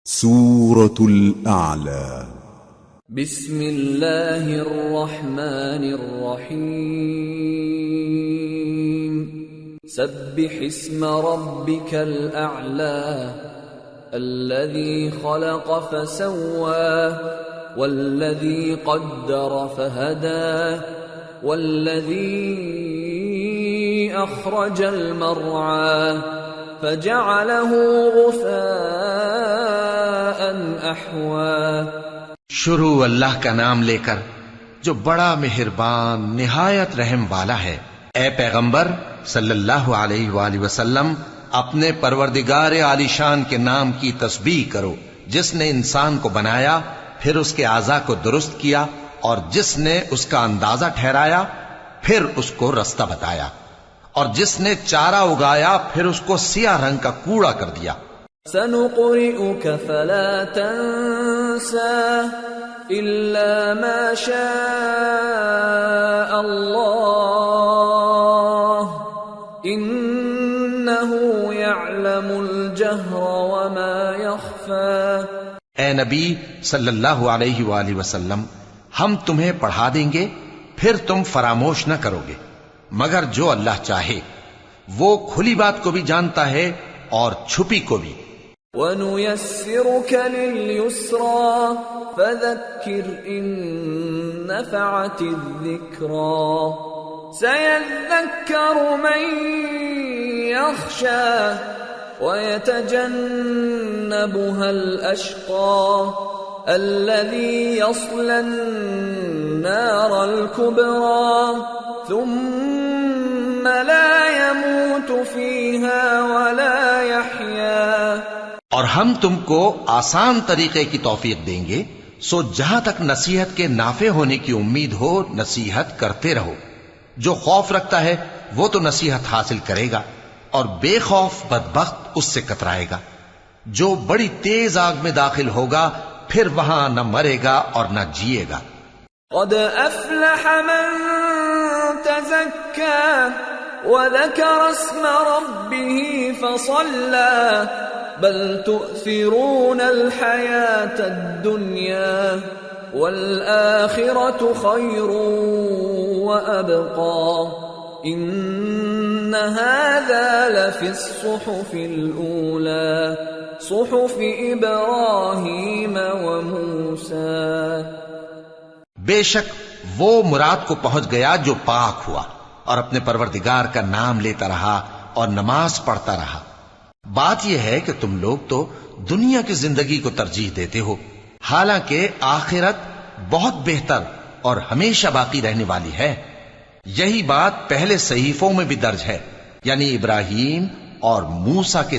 سورة الأعلى. بسم الله الرحمن الرحيم. سبح اسم ربك الأعلى الذي خلق فسوى والذي قدر فهدى والذي أخرج المرعى فجعله غثاء أحوى. شروع اللہ کا نام لے کر جو بڑا مہربان نہایت رحم والا ہے. اے پیغمبر صلی اللہ علیہ وآلہ وسلم اپنے پروردگار عالی شان کے نام کی تسبیح کرو جس نے انسان کو بنایا پھر اس کے اعضاء کو درست کیا اور جس نے اس کا اندازہ ٹھہرایا پھر اس کو رستہ بتایا اور جس نے چارہ اگایا پھر اس کو سیاہ رنگ کا کوڑا کر دیا. سنقرئك فلا تنسى إلا ما شاء الله إنه يعلم الجهر وما يخفى. اے نبی صلی اللہ علیہ وآلہ وسلم ہم تمہیں پڑھا دیں گے پھر تم فراموش نہ کرو گے مگر جو اللہ چاہے. وہ کھلی بات کو بھی جانتا ہے اور چھپی کو بھی. وَنُيَسِّرُكَ لِلْيُسْرَى فَذَكِّرْ إِن نَّفَعَتِ الذِّكْرَى سَيَذَّكَّرُ مَن يَخْشَى وَيَتَجَنَّبُهَا الْأَشْقَى الَّذِي يَصْلَى النَّارَ الْكُبْرَى ثُمَّ لَا يَمُوتُ فِيهَا وَلَا يَحْيَى. اور ہم تم کو آسان طریقے کی توفیق دیں گے سو جہاں تک نصیحت کے نافع ہونے کی امید ہو نصیحت کرتے رہو. جو خوف رکھتا ہے وہ تو نصیحت حاصل کرے گا اور بے خوف بدبخت اس سے کترائے گا. جو بڑی تیز آگ میں داخل ہوگا پھر وہاں نہ مرے گا اور نہ جیے گا. قد افلح من تزكى وذكر اسم ربه فصلى بل تؤثرون الحياة الدنيا والآخرة خير وأبقى إن هذا لفي الصحف الأولى صحف إبراهيم وموسى. بے شک وہ مراد کو پہنچ گیا جو پاک ہوا اور اپنے پروردگار کا نام لیتا رہا اور نماز پڑھتا رہا. بات یہ ہے کہ تم لوگ تو دنیا کی زندگی کو ترجیح دیتے ہو حالانکہ آخرت بہت بہتر اور ہمیشہ باقی رہنے والی ہے. یہی بات پہلے صحیفوں میں بھی درج ہے یعنی ابراہیم اور موسیٰ کے